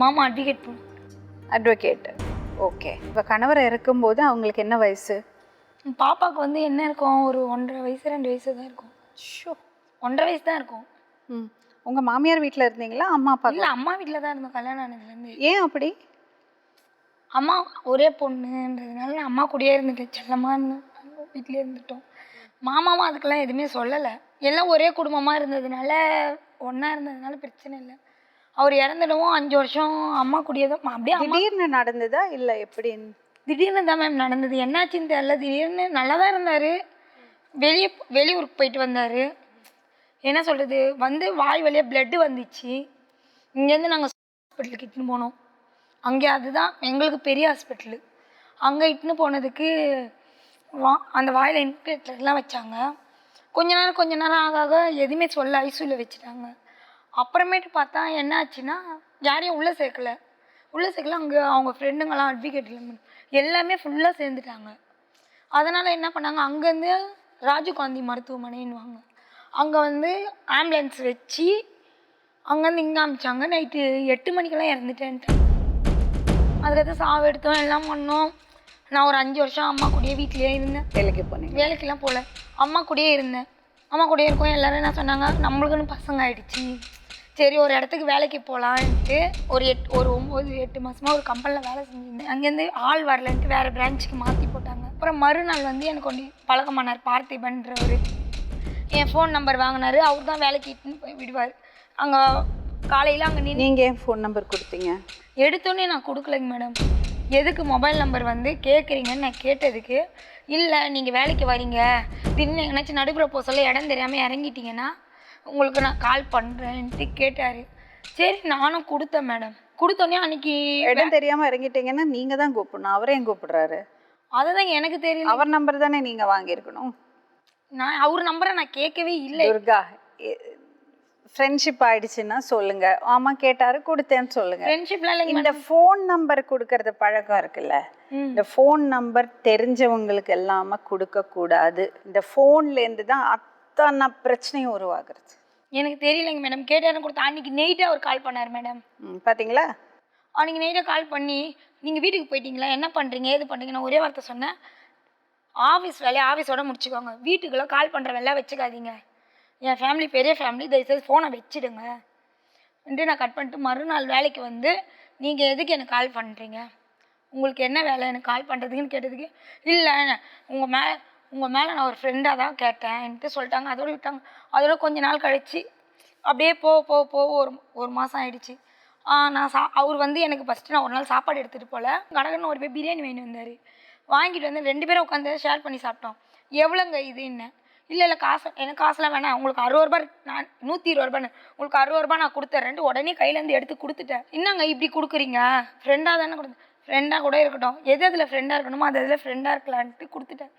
மாமா அட்வொகேட் போகணும். Advocate. Okay. இப்போ கணவர் இறக்கும்போது அவங்களுக்கு என்ன வயசு? பாப்பாவுக்கு வந்து என்ன இருக்கும், ஒரு 1.5 வயசு 2 வயசு தான் இருக்கும். ஷோ, 1.5 வயசு தான் இருக்கும். உங்கள் மாமியார் வீட்டில் இருந்தீங்களா அம்மா அப்பா? இல்லை, அம்மா வீட்டில் தான் இருந்தோம் கல்யாணம் ஆனதுலேருந்து. ஏன் அப்படி? அம்மா ஒரே பொண்ணுன்றதுனால அம்மா கூடயே இருந்துட்டேன், செல்லமாக இருந்தேன், வீட்டிலே இருந்துட்டோம். மாமாவும் அதுக்கெல்லாம் எதுவுமே சொல்லலை. எல்லாம் ஒரே குடும்பமாக இருந்ததுனால, ஒன்றா இருந்ததுனால பிரச்சனை இல்லை. அவர் இறந்துடவும் 5 வருஷம் அம்மா கூடயே தான். அப்படியே திடீர்னு நடந்ததா இல்லை எப்படின்னு? திடீர்னு தான் மேம் நடந்தது. என்னாச்சுன்னு தெரியல. திடீர்னு நல்லா தான் இருந்தார். வெளியூருக்கு போயிட்டு வந்தார். என்ன சொல்கிறது, வந்து வாய் வழியாக பிளட்டு வந்துச்சு. இங்கேருந்து நாங்கள் ஹாஸ்பிட்டலுக்கு இட்டுன்னு போனோம். அங்கே அதுதான் எங்களுக்கு பெரிய ஹாஸ்பிட்டலு. அங்கே இட்டுன்னு போனதுக்கு அந்த வாயில் இன்குலேட்டர்லாம் வச்சாங்க. கொஞ்ச நேரம் ஆக ஆக எதுவுமே சொல்ல ஐசியூவில் வச்சுட்டாங்க. அப்புறமேட்டு பார்த்தா என்ன ஆச்சுன்னா, யாரையும் உள்ளே சேர்க்கல. அங்கே அவங்க ஃப்ரெண்டுங்களாம் அட்வொகேட்டில் எல்லாமே ஃபுல்லாக சேர்ந்துட்டாங்க. அதனால் என்ன பண்ணாங்க, அங்கேருந்து ராஜீவ்காந்தி மருத்துவமனைன்னுவாங்க, அங்கே வந்து ஆம்புலன்ஸ் வச்சு அங்கேருந்து இங்கே அமிச்சாங்க. நைட்டு 8 மணிக்கெல்லாம் இறந்துட்டேன்ட்டு. அதுக்கடுத்து சாவு எடுத்தோம், எல்லாம் பண்ணோம். நான் ஒரு 5 வருஷம் அம்மா கூடயே வீட்லேயே இருந்தேன். வேலைக்கு போனேன்? வேலைக்கெல்லாம் போகல, அம்மா கூடயே இருந்தேன். அம்மா கூடயே இருக்கும். எல்லோரும் என்ன சொன்னாங்க, நம்மளுக்குன்னு பசங்க ஆகிடுச்சி, சரி ஒரு இடத்துக்கு வேலைக்கு போகலான்ட்டு ஒரு 9-8 மாதமாக ஒரு கம்பெனியில் வேலை செஞ்சுருந்தேன். அங்கேருந்து ஆள் வரலன்ட்டு வேறு பிரான்ச்சுக்கு மாற்றி போட்டாங்க. அப்புறம் மறுநாள் வந்து எனக்கு கொண்டு பழக்கமானார் பார்த்திபன்றவர். என் ஃபோன் நம்பர் வாங்கினார். அவர் தான் வேலைக்கு இட்டுன்னு போய் விடுவார். அங்கே காலையில் அங்கே நீங்கள் ஏன் ஃபோன் நம்பர் கொடுத்தீங்க? எடுத்தோன்னே நான் கொடுக்கலைங்க மேடம். எதுக்கு மொபைல் நம்பர் வந்து கேட்குறீங்கன்னு நான் கேட்டதுக்கு, இல்லை நீங்கள் வேலைக்கு வரீங்க, திடீர்னு எங்கேனாச்சும் நடுப்புற போக சொல்ல இடம் தெரியாமல் இறங்கிட்டீங்கன்னா உங்களுக்கு நான் கால் பண்ணுறேன்ட்டு கேட்டார். சரி நானும் கொடுத்தேன் மேடம். கொடுத்தோன்னே அன்றைக்கி இடம் தெரியாமல் இறங்கிட்டீங்கன்னா நீங்கள் தான் கூப்பிடணும், அவரே ஏன் கூப்பிடுறாரு? அதுதான் எனக்கு தெரியல. அவர் நம்பர் தானே நீங்கள் வாங்கியிருக்கணும். நான் அவர் நம்பரை நான் கேட்கவே இல்லை. துர்கா, ஃப்ரெண்ட்ஷிப் ஆயிடுச்சுன்னா சொல்லுங்க. ஆமா கேட்டாரு கொடுத்தேன்னு சொல்லுங்க. ஃப்ரெண்ட்ஷிப்லாம் இல்லைங்க. இந்த ஃபோன் நம்பர் கொடுக்கறது பழக்கம் இருக்குல்ல, இந்த ஃபோன் நம்பர் தெரிஞ்சவங்களுக்கு எல்லாம கொடுக்க கூடாது. இந்த ஃபோன்லேருந்து தான் அத்தனை பிரச்சனையும் உருவாகுறது. எனக்கு தெரியலைங்க மேடம். கேட்டாரு கொடுத்தா. அன்றைக்கி நைட்டே அவர் கால் பண்ணார் மேடம். பார்த்தீங்களா? அன்றைக்கி நைட்டே கால் பண்ணி, நீங்கள் வீட்டுக்கு போயிட்டீங்களா, என்ன பண்ணுறீங்க, ஏது பண்ணுறீங்க, நான் ஒரே வார்த்தை சொன்னேன், ஆஃபீஸ் வேலையை ஆஃபீஸோடு முடிச்சுக்கோங்க, வீட்டுக்கெல்லாம் கால் பண்ணுற வேலை வச்சுக்காதீங்க, என் ஃபேமிலி பெரிய ஃபேமிலி, தயவுசெய்து ஃபோனை வச்சுடுங்க என்று நான் கட் பண்ணிட்டு மறுநாள் வேலைக்கு வந்து, நீங்கள் எதுக்கு எனக்கு கால் பண்ணுறீங்க, உங்களுக்கு என்ன வேலை எனக்கு கால் பண்ணுறதுக்குன்னு கேட்டதுக்கு, இல்லை உங்கள் மேலே நான் ஒரு ஃப்ரெண்டாக தான் கேட்டேன்ட்டு சொல்லிட்டாங்க. அதோடு விட்டாங்க. அதோட கொஞ்ச நாள் கழிச்சு அப்படியே போக ஒரு மாதம் ஆகிடுச்சு. அவர் வந்து எனக்கு ஃபஸ்ட்டு நான் ஒரு நாள் சாப்பாடு எடுத்துகிட்டு போகல, கடகன்னு ஒரு போய் பிரியாணி வாங்கிட்டு வந்தார். வாங்கிட்டு வந்து 2 பேரும் உட்காந்து ஷேர் பண்ணி சாப்பிட்டோம். எவ்வளோங்க இதுன்னு, இல்லை எனக்கு காசுலாம் வேணாம், உங்களுக்கு 60 ரூபா, நான் 120 ரூபான்னு, உங்களுக்கு 60 ரூபா நான் கொடுத்துட்றேன்ட்டு உடனே கையிலேருந்து எடுத்து கொடுத்துட்டேன். என்னங்க இப்படி கொடுக்குறீங்க, ஃப்ரெண்டாக தானே ஃப்ரெண்டாக கூட இருக்கட்டும், எது அதில் ஃப்ரெண்டாக இருக்கணுமோ அது அதில் ஃப்ரெண்டாக இருக்கலான்ட்டு கொடுத்துட்டேன்.